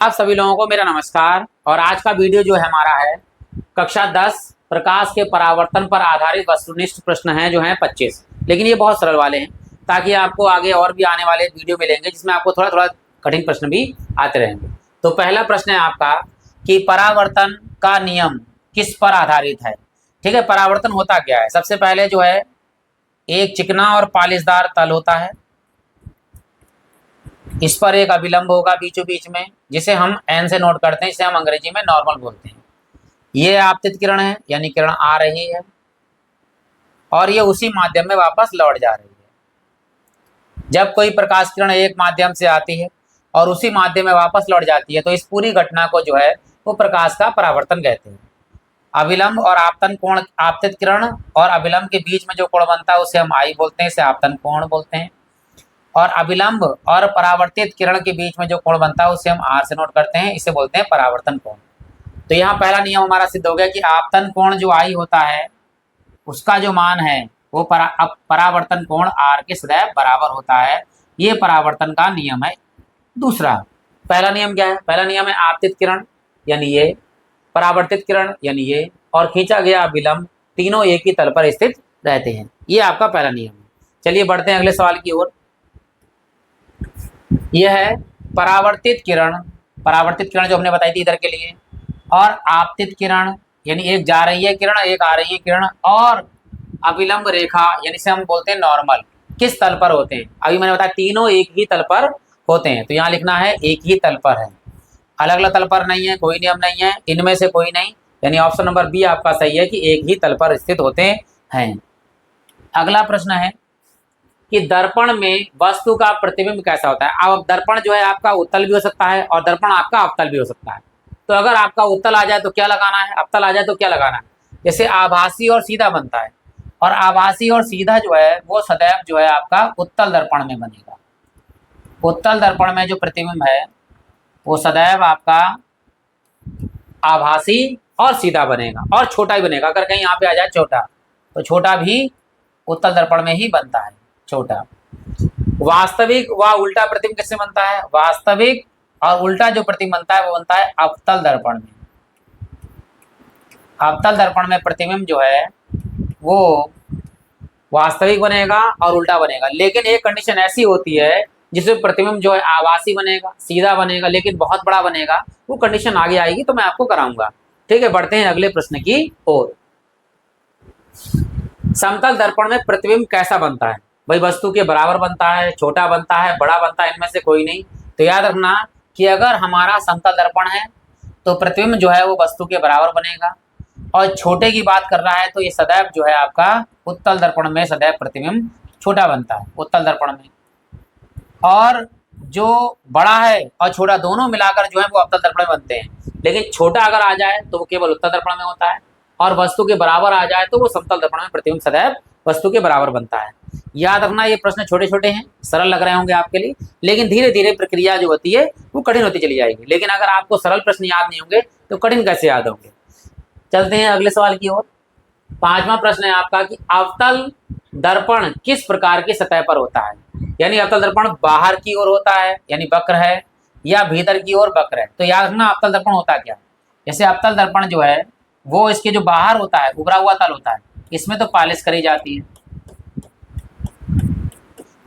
आप सभी लोगों को मेरा नमस्कार। और आज का वीडियो जो है हमारा है कक्षा 10 प्रकाश के परावर्तन पर आधारित वस्तुनिष्ठ प्रश्न हैं जो हैं 25, लेकिन ये बहुत सरल वाले हैं ताकि आपको आगे और भी आने वाले वीडियो मिलेंगे जिसमें आपको थोड़ा थोड़ा कठिन प्रश्न भी आते रहेंगे। तो पहला प्रश्न है आपका कि परावर्तन का नियम किस पर आधारित है। ठीक है, परावर्तन होता क्या है। सबसे पहले जो है एक चिकना और पालिशदार तल होता है, इस पर एक अभिलंब होगा बीचों बीच में जिसे हम एन से नोट करते हैं, इसे हम अंग्रेजी में नॉर्मल बोलते हैं। ये आपतित किरण है यानी किरण आ रही है और ये उसी माध्यम में वापस लौट जा रही है। जब कोई प्रकाश किरण एक माध्यम से आती है और उसी माध्यम में वापस लौट जाती है तो इस पूरी घटना को जो है वो प्रकाश का परावर्तन कहते हैं। अभिलंब और आपतन कोण, आपतित किरण और अभिलंब के बीच में जो कोण बनता है उसे हम आई बोलते हैं, इसे आपतन कोण बोलते हैं। और अभिलंब और परावर्तित किरण के बीच में जो कोण बनता है उसे हम आर से नोट करते हैं, इसे बोलते हैं परावर्तन कोण। तो यहाँ पहला नियम हमारा सिद्ध हो गया कि आपतन कोण जो आई होता है उसका जो मान है वो परावर्तन कोण आर के सदैव बराबर होता है। ये परावर्तन का नियम है। दूसरा पहला नियम क्या है? पहला नियम है आपतित किरण यानी ये, परावर्तित किरण यानी ये, और खींचा गया अभिलंब तीनों एक ही तल पर स्थित रहते हैं। ये आपका पहला नियम है। चलिए बढ़ते हैं अगले सवाल की ओर। यह है परावर्तित किरण जो हमने बताई थी इधर के लिए, और आपतित किरण यानी एक जा रही है किरण, एक आ रही है किरण, और अभिलंब रेखा यानी से हम बोलते हैं नॉर्मल, किस तल पर होते हैं। अभी मैंने बताया तीनों एक ही तल पर होते हैं, तो यहाँ लिखना है एक ही तल पर है, अलग अलग तल पर नहीं है, कोई नियम नहीं है, इनमें से कोई नहीं, यानी ऑप्शन नंबर बी आपका सही है कि एक ही तल पर स्थित होते हैं। अगला प्रश्न है कि दर्पण में वस्तु का प्रतिबिंब कैसा होता है। अब दर्पण जो है आपका उत्तल भी हो सकता है और दर्पण आपका अवतल भी हो सकता है। तो अगर आपका उत्तल आ जाए तो क्या लगाना है, अवतल आ जाए तो क्या लगाना है। जैसे आभासी और सीधा बनता है, और आभासी और सीधा जो है वो सदैव जो है आपका उत्तल दर्पण में बनेगा। उत्तल दर्पण में जो प्रतिबिंब है वो सदैव आपका आभासी और सीधा बनेगा, और छोटा ही बनेगा। अगर कहीं यहाँ पे आ जाए छोटा तो छोटा भी उत्तल दर्पण में ही बनता है, छोटा। वास्तविक व उल्टा प्रतिबिंब किससे बनता है? वास्तविक और उल्टा जो प्रतिबिंब बनता है वो बनता है अवतल दर्पण में। अवतल दर्पण में प्रतिबिंब जो है वो वास्तविक बनेगा और उल्टा बनेगा, लेकिन एक कंडीशन ऐसी होती है जिसमें प्रतिबिंब जो है आभासी बनेगा, सीधा बनेगा, लेकिन बहुत बड़ा बनेगा। वो कंडीशन आगे आएगी तो मैं आपको कराऊंगा। ठीक है, बढ़ते हैं अगले प्रश्न की ओर। समतल दर्पण में प्रतिबिंब कैसा बनता है? भाई वस्तु के बराबर बनता है, छोटा बनता है, बड़ा बनता है, इनमें से कोई नहीं। तो याद रखना कि अगर हमारा समतल दर्पण है तो प्रतिबिंब जो है वो वस्तु के बराबर बनेगा, और छोटे की बात कर रहा है तो ये सदैव जो है आपका उत्तल दर्पण में सदैव प्रतिबिंब छोटा बनता है, उत्तल दर्पण में। और जो बड़ा है और छोटा दोनों मिलाकर जो है वो अवतल दर्पण में बनते हैं, लेकिन छोटा अगर आ जाए तो वो केवल उत्तल दर्पण में होता है, और वस्तु के बराबर आ जाए तो वो समतल दर्पण में प्रतिबिंब सदैव वस्तु के बराबर बनता है। याद रखना ये प्रश्न छोटे छोटे हैं, सरल लग रहे होंगे आपके लिए, लेकिन धीरे धीरे प्रक्रिया जो होती है वो कठिन होती चली जाएगी। लेकिन अगर आपको सरल प्रश्न याद नहीं होंगे तो कठिन कैसे याद होंगे। चलते हैं अगले सवाल की ओर। पांचवा प्रश्न है आपका कि अवतल दर्पण किस प्रकार की सतह पर होता है। यानी अवतल दर्पण बाहर की ओर होता है यानी वक्र है, या भीतर की ओर वक्र है। तो याद रखना अवतल दर्पण होता क्या। जैसे अवतल दर्पण जो है वो इसके जो बाहर होता है उभरा हुआ तल होता है, इसमें तो पालिश करी जाती है,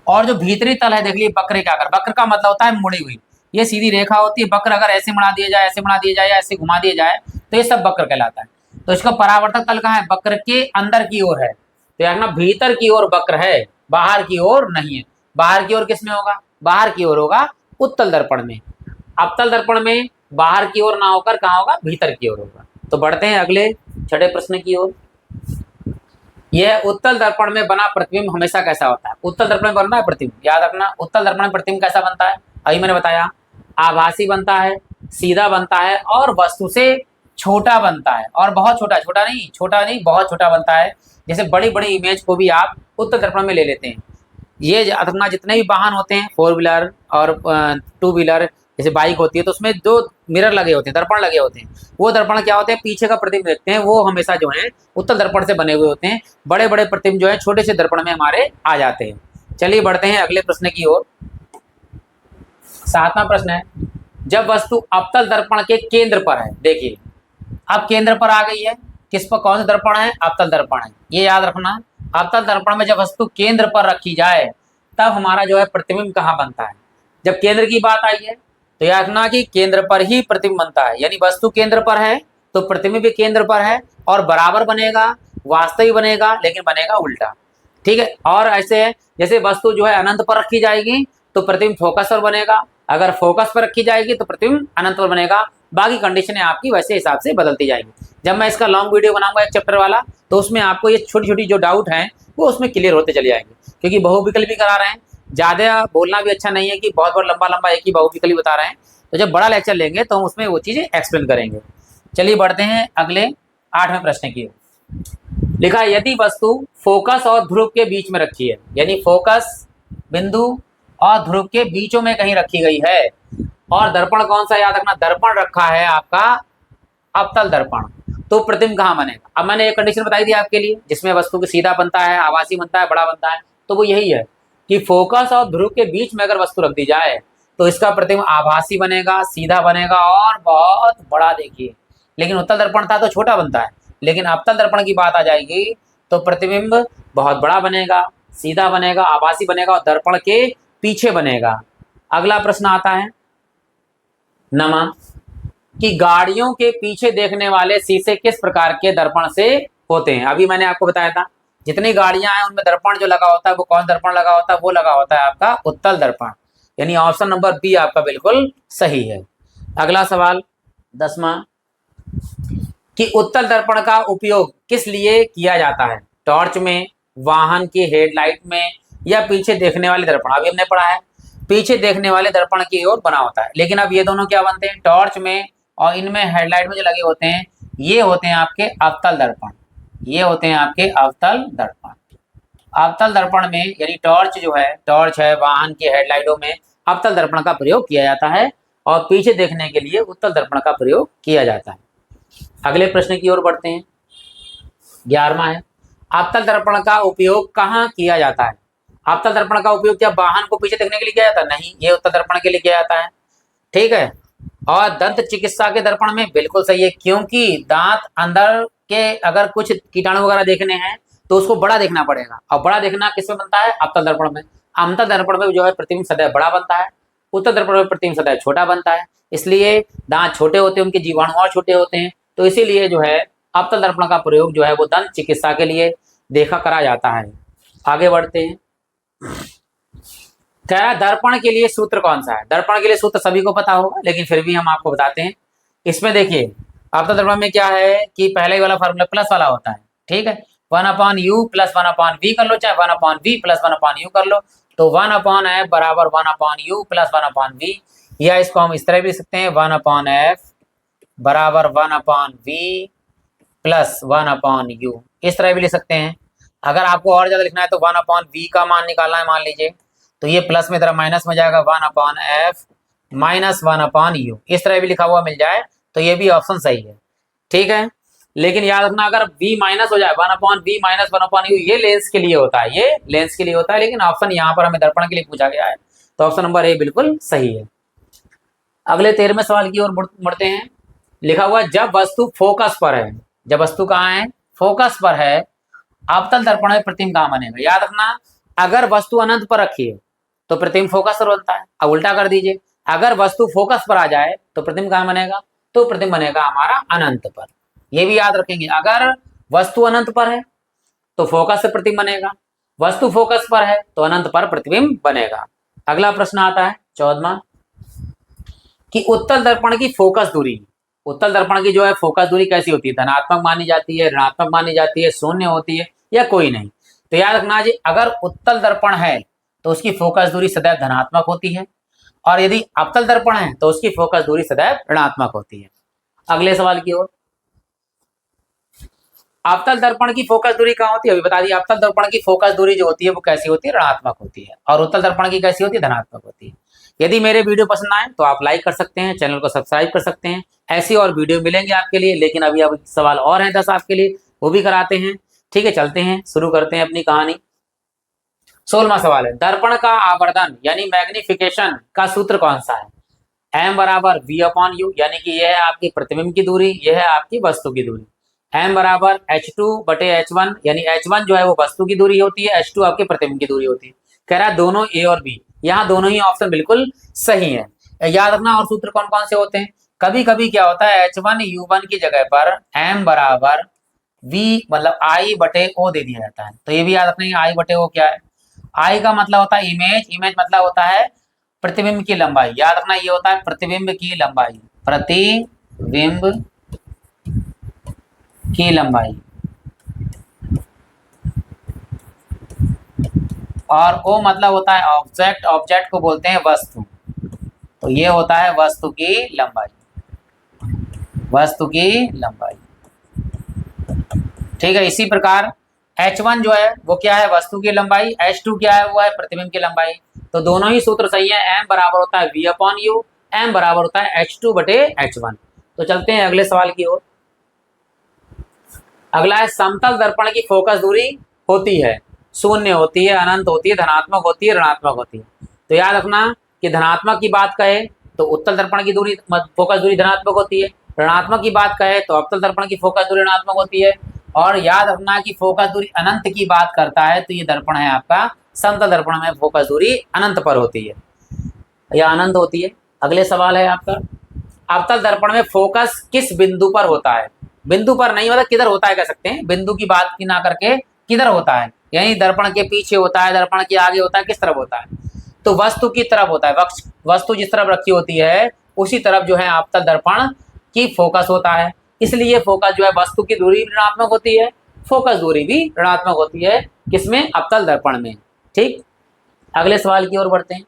और जो भीतरी तल है देख लीजिए वक्र क्या कर, वक्र का मतलब होता है मुड़ी हुई। ये सीधी रेखा होती है, वक्र अगर ऐसे बना दिया जाए, ऐसे बना दिया जाए या ऐसे घुमा दिया जाए तो ये सब वक्र कहलाता है। तो इसका परावर्तक तल कहाँ है? वक्र के अंदर की ओर है। तो यार ना भीतर की ओर वक्र है, बाहर की ओर नहीं है। बाहर की ओर किसमें होगा? बाहर की ओर होगा उत्तल दर्पण में। अवतल दर्पण में बाहर की ओर ना होकर कहाँ होगा? भीतर की ओर होगा। तो बढ़ते हैं अगले छठे प्रश्न की ओर। यह उत्तल दर्पण में बना प्रतिबिंब हमेशा कैसा होता है? उत्तल दर्पण में बनना है प्रतिबिंब, याद रखना उत्तल दर्पण में प्रतिबिंब कैसा बनता है। अभी मैंने बताया आभासी बनता है, सीधा बनता है, और वस्तु से छोटा बनता है, और बहुत छोटा, छोटा नहीं बहुत छोटा बनता है। जैसे बड़ी बड़ी इमेज को भी आप उत्तल दर्पण में ले लेते हैं। ये अपना जितने भी वाहन होते हैं, 4 व्हीलर और 2 व्हीलर, जैसे बाइक होती है तो उसमें जो मिरर लगे होते हैं, दर्पण लगे होते हैं, वो दर्पण क्या होते हैं? पीछे का प्रतिबिंब देखते हैं, वो हमेशा जो है उत्तल दर्पण से बने हुए होते हैं। बड़े बड़े प्रतिबिंब जो है छोटे से दर्पण में हमारे आ जाते हैं। चलिए बढ़ते हैं अगले प्रश्न की ओर। 7वां प्रश्न है जब वस्तु अवतल दर्पण के केंद्र पर है। देखिए अब केंद्र पर आ गई है, किस पर, कौन सा दर्पण है, अवतल दर्पण है, ये याद रखना। अवतल दर्पण में जब वस्तु केंद्र पर रखी जाए तब हमारा जो है प्रतिबिंब कहाँ बनता है। जब केंद्र की बात आई है तो याद रखना कि केंद्र पर ही प्रतिबिंब बनता है, यानी वस्तु केंद्र पर है तो प्रतिबिंब भी केंद्र पर है और बराबर बनेगा, वास्तविक बनेगा, लेकिन बनेगा उल्टा। ठीक है, और ऐसे है जैसे वस्तु जो है अनंत पर रखी जाएगी तो प्रतिबिंब फोकस पर बनेगा, अगर फोकस पर रखी जाएगी तो प्रतिबिंब अनंत पर बनेगा। बाकी कंडीशनें आपकी वैसे हिसाब से बदलती जाएंगी। जब मैं इसका लॉन्ग वीडियो बनाऊंगा एक चैप्टर वाला तो उसमें आपको ये छोटी छोटी जो डाउट हैं वो उसमें क्लियर होते चले जाएंगे, क्योंकि बहुविकल्पी करा रहे हैं, ज़्यादा बोलना भी अच्छा नहीं है कि बहुत बहुत लंबा लंबा एक ही बहुविकल्पी बता रहे हैं। तो जब बड़ा लेक्चर लेंगे तो हम उसमें वो चीज़ें एक्सप्लेन करेंगे। चलिए बढ़ते हैं अगले 8वें प्रश्न की। लिखा है यदि वस्तु फोकस और ध्रुव के बीच में रखी है, यानी फोकस बिंदु और ध्रुव के बीचों में कहीं रखी गई है, और दर्पण कौन सा, याद रखना दर्पण रखा है आपका अवतल दर्पण, तो प्रतिबिंब कहाँ बनेगा। अब मैंने एक कंडीशन बताई थी आपके लिए जिसमें वस्तु की सीधा बनता है, आभासी बनता है, बड़ा बनता है, तो वो यही है कि फोकस और ध्रुव के बीच में अगर वस्तु रख दी जाए तो इसका प्रतिबिंब आभासी बनेगा, सीधा बनेगा और बहुत बड़ा। देखिए लेकिन उत्तल दर्पण था तो छोटा बनता है, लेकिन अवतल दर्पण की बात आ जाएगी तो प्रतिबिंब बहुत बड़ा बनेगा, सीधा बनेगा, आभासी बनेगा और दर्पण के पीछे बनेगा। अगला प्रश्न आता है नमा कि गाड़ियों के पीछे देखने वाले शीशे किस प्रकार के दर्पण से होते हैं। अभी मैंने आपको बताया था जितनी गाड़ियां हैं उनमें दर्पण जो लगा होता है वो कौन दर्पण लगा होता है, वो लगा होता है आपका उत्तल दर्पण, यानी ऑप्शन नंबर बी आपका बिल्कुल सही है। अगला सवाल 10वां कि उत्तल दर्पण का उपयोग किस लिए किया जाता है, टॉर्च में, वाहन की हेडलाइट में, या पीछे देखने वाले दर्पण। अभी हमने पढ़ा है पीछे देखने वाले दर्पण की ओर बना होता है, लेकिन अब ये दोनों क्या बनते हैं, टॉर्च में और इनमें हेडलाइट में जो लगे होते हैं ये होते हैं आपके अवतल दर्पण, ये होते हैं आपके अवतल दर्पण। अवतल दर्पण में यानी टॉर्च जो है, टॉर्च है, वाहन की हेडलाइटों में अवतल दर्पण का प्रयोग किया जाता है और पीछे देखने के लिए उत्तल दर्पण का प्रयोग किया जाता है। अगले प्रश्न की ओर बढ़ते हैं, 11वां है अवतल दर्पण का उपयोग कहाँ किया जाता है। अवतल दर्पण का उपयोग क्या वाहन को पीछे देखने के लिए किया जाता है, नहीं, ये उत्तल दर्पण के लिए किया जाता है। ठीक है, और दंत चिकित्सा के दर्पण में बिल्कुल सही है, क्योंकि दांत अंदर के अगर कुछ कीटाणु वगैरह देखने हैं तो उसको बड़ा देखना पड़ेगा, और बड़ा देखना किसमें बनता है, अवतल दर्पण में। अवतल दर्पण में जो है प्रतिबिंब सदैव बड़ा बनता है, उत्तल दर्पण में प्रतिबिंब सदैव छोटा बनता है, इसलिए दांत छोटे होते हैं, उनके जीवाणु और छोटे होते हैं, तो इसीलिए जो है अवतल दर्पण का प्रयोग जो है वो दंत चिकित्सा के लिए देखा करा जाता है। आगे बढ़ते हैं, कह रहा है दर्पण के लिए सूत्र कौन सा है। दर्पण के लिए सूत्र सभी को पता होगा, लेकिन फिर भी हम आपको बताते हैं। इसमें देखिए अवतल दर्पण में क्या है कि पहले वाला फॉर्मूला प्लस वाला होता है, ठीक है, 1/u प्लस 1/v कर लो, चाहे 1/v प्लस 1/u कर लो, तो 1/f बराबर 1/u प्लस 1/v, या इसको हम इस तरह भी लिख सकते हैं 1/f बराबर 1/v प्लस 1/u, इस तरह भी लिख सकते हैं। अगर आपको और ज्यादा लिखना है तो 1/v का मान निकालना है, मान लीजिए, तो ये प्लस में तरह माइनस में जाएगा 1/f माइनस 1/u, इस तरह भी लिखा हुआ मिल जाए तो ये भी ऑप्शन सही है। ठीक है, लेकिन याद रखना अगर v माइनस हो जाए 1/v माइनस 1/u, ये लेंस के लिए होता है, ये लेंस के लिए होता है, लेकिन ऑप्शन यहाँ पर हमें दर्पण के लिए पूछा गया है, तो ऑप्शन नंबर ए बिल्कुल सही है। अगले 13वें सवाल की ओर बढ़ते हैं। लिखा हुआ जब वस्तु फोकस पर है, जब वस्तु कहाँ है, फोकस पर है, अवतल दर्पण में प्रतिबिंब कहाँ बनेगा। याद रखना अगर वस्तु अनंत पर रखी है तो प्रतिबिंब फोकस पर बनता है। अब उल्टा कर दीजिए, अगर वस्तु फोकस पर आ जाए तो प्रतिबिंब कहाँ बनेगा, तो प्रतिबिंब बनेगा हमारा अनंत पर। ये भी याद रखेंगे, अगर वस्तु अनंत पर है तो फोकस से प्रतिबिंब बनेगा, वस्तु फोकस पर है तो अनंत पर प्रतिबिंब बनेगा। अगला प्रश्न आता है 14वां कि उत्तल दर्पण की फोकस दूरी, उत्तल दर्पण की जो है फोकस दूरी कैसी होती है, धनात्मक मानी जाती है, ऋणात्मक मानी जाती है, शून्य होती है, या कोई नहीं। तो याद रखना जी अगर उत्तल दर्पण है तो उसकी फोकस दूरी सदैव धनात्मक होती है, और यदि अवतल दर्पण है तो उसकी फोकस दूरी सदैव ऋणात्मक होती है। अगले सवाल की ओर, अवतल दर्पण की फोकस दूरी कहाँ होती है, अभी बता दिया। अवतल दर्पण की फोकस दूरी जो होती है वो कैसी होती है, ऋणात्मक होती है, और उत्तल दर्पण की कैसी होती है, धनात्मक होती है। यदि मेरे वीडियो पसंद आए तो आप लाइक कर सकते हैं, चैनल को सब्सक्राइब कर सकते हैं, ऐसी और वीडियो मिलेंगे आपके लिए। लेकिन अभी अब सवाल और हैं 10 आपके लिए, वो भी कराते हैं। ठीक है, चलते हैं, शुरू करते हैं अपनी कहानी। 16वां सवाल है दर्पण का आवर्धन यानी मैग्निफिकेशन का सूत्र कौन सा है। m बराबर v अपॉन u, यानी कि यह है आपकी प्रतिबिंब की दूरी, यह है आपकी वस्तु की दूरी। m बराबर h2 बटे h1, यानी h1 जो है वो वस्तु की दूरी होती है, h2 आपकी प्रतिबिंब की दूरी होती है। कह रहा है दोनों a और b, यहाँ दोनों ही ऑप्शन बिल्कुल सही है। याद रखना, और सूत्र कौन कौन से होते हैं, कभी कभी क्या होता है h1 u1 की जगह पर m बराबर v मतलब i बटे o दे दिया जाता है, तो ये भी याद रखना i बटे o क्या है। i का मतलब होता है इमेज, इमेज मतलब होता है प्रतिबिंब की लंबाई, याद रखना ये होता है प्रतिबिंब की लंबाई, प्रतिबिंब की लंबाई। और ओ मतलब होता है ऑब्जेक्ट, ऑब्जेक्ट को बोलते हैं वस्तु, तो ये होता है वस्तु की लंबाई, वस्तु की लंबाई। ठीक है, इसी प्रकार h1 जो है वो क्या है, वस्तु की लंबाई, h2 क्या है, वो है प्रतिबिंब की लंबाई। तो दोनों ही सूत्र सही है, m बराबर होता है v अपॉन u, m बराबर होता है h2 बटे h1। तो चलते हैं अगले सवाल की ओर। अगला है समतल दर्पण की फोकस दूरी होती है, शून्य होती है, अनंत होती है, धनात्मक होती है, ऋणात्मक होती है। तो याद रखना कि धनात्मक की बात कहे तो उत्तल दर्पण की दूरी फोकस दूरी धनात्मक होती है, ऋणात्मक की बात कहे तो अवतल दर्पण की फोकस दूरी ऋणात्मक होती है। और याद रखना कि फोकस दूरी अनंत की बात करता है तो ये दर्पण है आपका समतल दर्पण में फोकस दूरी अनंत पर होती है या अनंत होती है। अगले सवाल है आपका, अवतल दर्पण में फोकस किस बिंदु पर होता है, बिंदु पर नहीं मतलब किधर होता है कह सकते हैं, बिंदु की बात की ना करके किधर होता है, यानी दर्पण के पीछे होता है, दर्पण के आगे होता है, किस तरफ होता है, तो वस्तु की तरफ होता है। वस्तु जिस तरफ रखी होती है उसी तरफ जो है अवतल दर्पण की फोकस होता है, इसलिए फोकस जो है वस्तु की दूरी ऋणात्मक होती है, फोकस दूरी भी ऋणात्मक होती है, किसमें, अवतल दर्पण में। ठीक, अगले सवाल की ओर बढ़ते हैं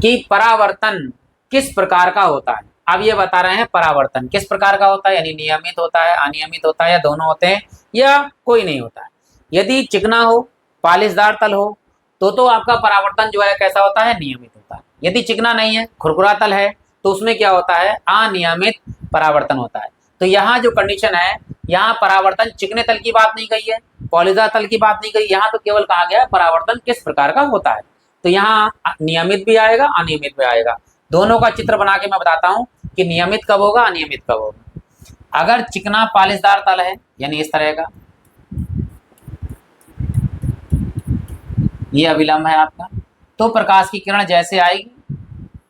कि परावर्तन किस प्रकार का होता है। अब ये बता रहे हैं परावर्तन किस प्रकार का होता है, यानी नियमित होता है, अनियमित होता है, या दोनों होते हैं, या कोई नहीं होता है। यदि चिकना हो, पालिशदार तल हो तो आपका परावर्तन जो है कैसा होता है, नियमित होता है। यदि चिकना नहीं है, खुरखुरा तल है, तो उसमें क्या होता है, अनियमित परावर्तन होता है। तो यहाँ जो कंडीशन है, यहाँ परावर्तन चिकने तल की बात नहीं कही है, पॉलीदार तल की बात नहीं कही, यहाँ तो केवल कहा गया है परावर्तन किस प्रकार का होता है। तो यहाँ नियमित भी आएगा, अनियमित भी आएगा। दोनों का चित्र बना के मैं बताता हूँ कि नियमित कब होगा, अनियमित कब होगा। अगर चिकना पालिशदार तल है, यानी इस तरह का, ये अभिलंब है आपका, तो प्रकाश की किरण जैसे आएगी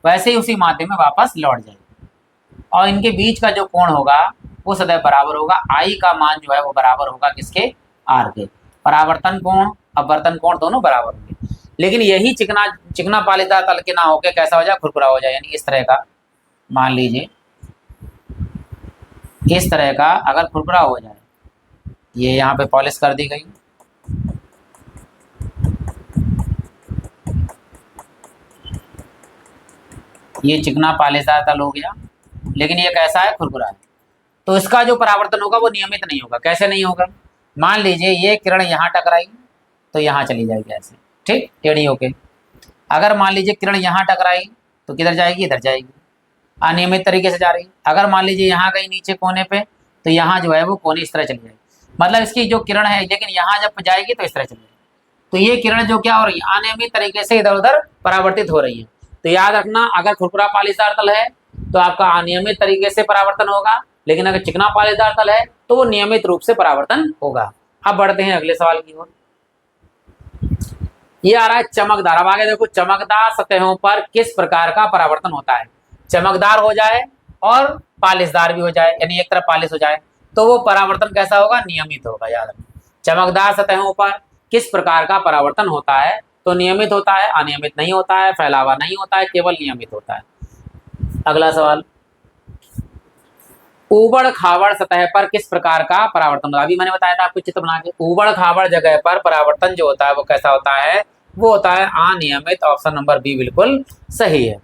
वैसे ही उसी माध्यम में वापस लौट जाएगी, और इनके बीच का जो कोण होगा वो सदैव बराबर होगा। आई का मान जो है वो बराबर होगा किसके, आर के। परावर्तन कोण, अपवर्तन कोण दोनों बराबर होंगे। लेकिन यही चिकना पालिशदार तल के ना होके कैसा हो जाए, खुरखुरा हो जाए, यानी इस तरह का, मान लीजिए इस तरह का अगर खुरखुरा हो जाए, ये यहाँ पे पॉलिश कर दी गई, ये चिकना पालिशदार तल हो गया, लेकिन ये कैसा है, खुरखुरा है। तो इसका जो परावर्तन होगा वो नियमित नहीं होगा। कैसे नहीं होगा, मान लीजिए ये किरण यहाँ टकराई तो यहाँ चली जाएगी ऐसे, ठीक, टेढ़ी होके। अगर मान लीजिए किरण यहाँ टकराई तो किधर जाएगी, इधर जाएगी, अनियमित तरीके से जा रही। अगर मान लीजिए यहाँ गई नीचे कोने पे तो यहाँ जो है वो कोने इस तरह चली जाएगी, मतलब इसकी जो किरण है, लेकिन यहाँ जब जाएगी तो इस तरह चली जाएगी। तो ये किरण जो क्या हो रही है, अनियमित तरीके से इधर उधर परावर्तित हो रही है। तो याद रखना, अगर खुरखुरा पालिशदार तल है तो आपका अनियमित तरीके से परावर्तन होगा, लेकिन अगर चिकना पालिशदार तल है तो वो नियमित रूप से परावर्तन होगा। अब बढ़ते हैं अगले सवाल की ओर। ये आ रहा है चमकदार। अब आगे देखो, चमकदार सतहों पर किस प्रकार का परावर्तन होता है। चमकदार हो जाए और पालिशदार भी हो जाए, यानी एक तरफ पालिश हो जाए, तो वो परावर्तन कैसा होगा, नियमित होगा। याद रखना, चमकदार सतहों पर किस प्रकार का परावर्तन होता है, तो नियमित होता है, अनियमित नहीं होता है, फैलावा नहीं होता है, केवल नियमित होता है। अगला सवाल, ऊबड़ खाबड़ सतह पर किस प्रकार का परावर्तन होता है। अभी मैंने बताया था आपको चित्र बना के, ऊबड़ खाबड़ जगह पर परावर्तन जो होता है वो कैसा होता है, वो होता है अनियमित। ऑप्शन नंबर बी बिल्कुल सही है।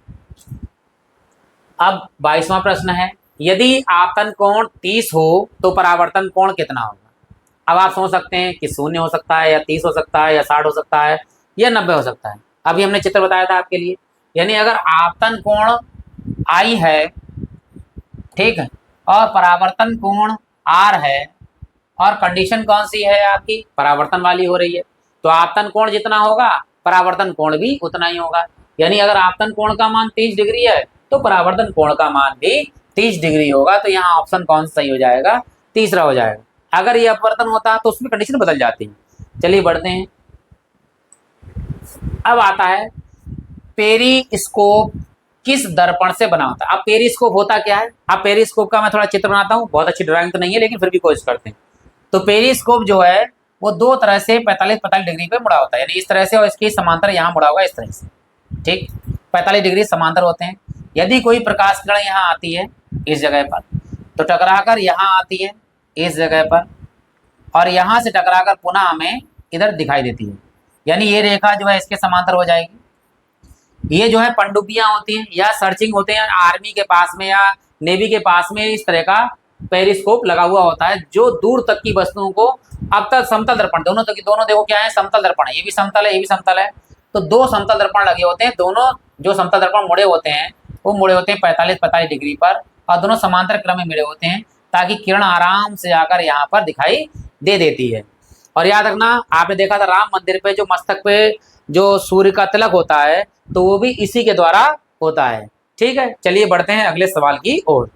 अब 22वां प्रश्न है, यदि आपतन कोण 30 हो तो परावर्तन कोण कितना होगा। अब आप सोच सकते हैं कि 0 हो सकता है, या 30 हो सकता है, या 60 हो सकता है, या 90 हो सकता है। अभी हमने चित्र बताया था आपके लिए, यानी अगर आपतन कोण आई है, ठीक है, और परावर्तन कोण आर है, और कंडीशन कौन सी है आपकी, परावर्तन वाली हो रही है, तो आपतन कोण जितना होगा परावर्तन कोण भी उतना ही होगा। यानी अगर आपतन कोण का मान 30 डिग्री है तो परावर्तन कोण का मान भी 30 डिग्री होगा। तो यहाँ ऑप्शन कौन सा सही हो जाएगा? तीसरा हो जाएगा। अगर ये अपवर्तन होता तो उसमें कंडीशन बदल जाती है। चलिए बढ़ते हैं। अब आता है पेरिस्कोप किस दर्पण से बना होता है। अब पेरिस्कोप होता क्या है? अब पेरिस्कोप का मैं थोड़ा चित्र बनाता हूँ, बहुत अच्छी ड्राइंग तो नहीं है लेकिन फिर भी कोशिश करते हैं। तो पेरिस्कोप जो है वो दो तरह से 45 डिग्री पे मुड़ा होता है, यानी इस तरह से, और इसके समांतर यहाँ मुड़ा होगा इस तरह से। ठीक, 45 डिग्री समांतर होते हैं। यदि कोई प्रकाश किरण यहाँ आती है इस जगह पर तो टकराकर यहाँ आती है इस जगह पर, और यहाँ से टकराकर पुनः हमें इधर दिखाई देती है, यानी ये रेखा जो है इसके समांतर हो जाएगी। ये जो है पनडुब्बियां होती हैं या सर्चिंग होते हैं आर्मी के पास में या नेवी के पास में, इस तरह का पेरिस्कोप लगा हुआ होता है जो दूर तक की वस्तुओं को, अब तक समतल दर्पण दोनों देखो क्या है, समतल दर्पण है, ये भी समतल है ये भी समतल है, तो दो समतल दर्पण लगे होते हैं। दोनों जो समतल दर्पण मुड़े होते हैं वो मुड़े होते हैं 45 डिग्री पर, और दोनों समांतर क्रम में मिले होते हैं ताकि किरण आराम से आकर यहाँ पर दिखाई दे देती है। और याद रखना, आपने देखा था राम मंदिर पे जो मस्तक पे जो सूर्य का तिलक होता है तो वो भी इसी के द्वारा होता है। ठीक है, चलिए बढ़ते हैं अगले सवाल की ओर।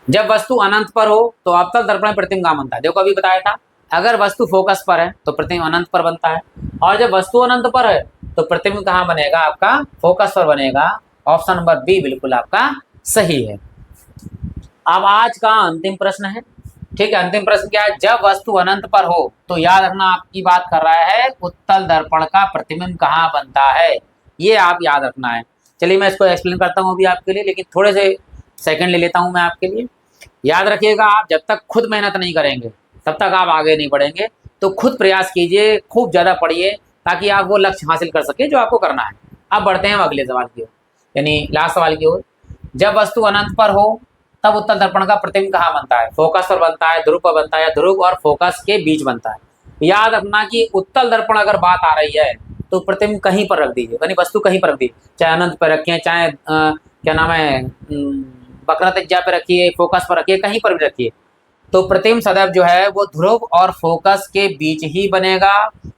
जब वस्तु अनंत पर हो तो अवतल दर्पण में प्रतिबिंब कहाँ बनता है? देखो अभी बताया था, अगर वस्तु फोकस पर है तो प्रतिबिंब अनंत पर बनता है, और जब वस्तु अनंत पर है तो प्रतिबिंब कहाँ बनेगा? आपका फोकस पर बनेगा। ऑप्शन नंबर बी बिल्कुल आपका सही है। अब आज का अंतिम प्रश्न है। ठीक है, अंतिम प्रश्न क्या है? जब वस्तु अनंत पर हो तो याद रखना आपकी बात कर रहा है उत्तल दर्पण का प्रतिबिंब कहाँ बनता है, ये आप याद रखना है। चलिए मैं इसको एक्सप्लेन करता हूँ अभी आपके लिए, लेकिन थोड़े से सेकंड ले लेता हूँ मैं आपके लिए। याद रखिएगा, आप जब तक खुद मेहनत नहीं करेंगे तब तक आप आगे नहीं बढ़ेंगे। तो खुद प्रयास कीजिए, खूब ज़्यादा पढ़िए ताकि आप वो लक्ष्य हासिल कर सके जो आपको करना है। अब बढ़ते हैं अगले सवाल की ओर, यानी लास्ट सवाल की ओर। जब वस्तु अनंत पर हो तब उत्तल दर्पण का प्रतिबिंब कहाँ बनता है? फोकस पर बनता है, ध्रुव पर बनता है, या ध्रुव और फोकस के बीच बनता है? याद रखना कि उत्तल दर्पण अगर बात आ रही है तो प्रतिबिंब कहीं पर रख दीजिए, यानी वस्तु कहीं पर रख दीजिए, चाहे अनंत पर रखिए, चाहे क्या नाम है वक्र त्रिज्या पे रखिए, फोकस पर रखिए, कहीं पर भी रखिए, तो प्रतिबिंब सदैव जो है वो ध्रुव और फोकस के बीच ही बनेगा।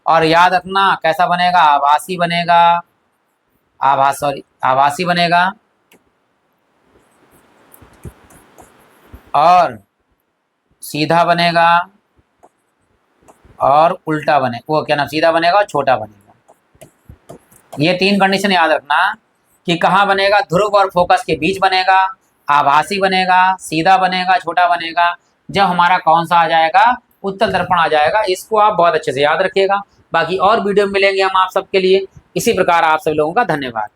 और याद रखना कैसा बनेगा? आभासी बनेगा, आभासी बनेगा, और सीधा बनेगा, और उल्टा बने, वो क्या नाम, सीधा बनेगा और छोटा बनेगा। ये तीन कंडीशन याद रखना कि कहाँ बनेगा? ध्रुव और फोकस के बीच बनेगा, आभासी बनेगा, सीधा बनेगा, छोटा बनेगा। जब हमारा कौन सा आ जाएगा? उत्तल दर्पण आ जाएगा। इसको आप बहुत अच्छे से याद रखिएगा। बाकी और वीडियो मिलेंगे हम आप सबके लिए। इसी प्रकार आप सभी लोगों का धन्यवाद।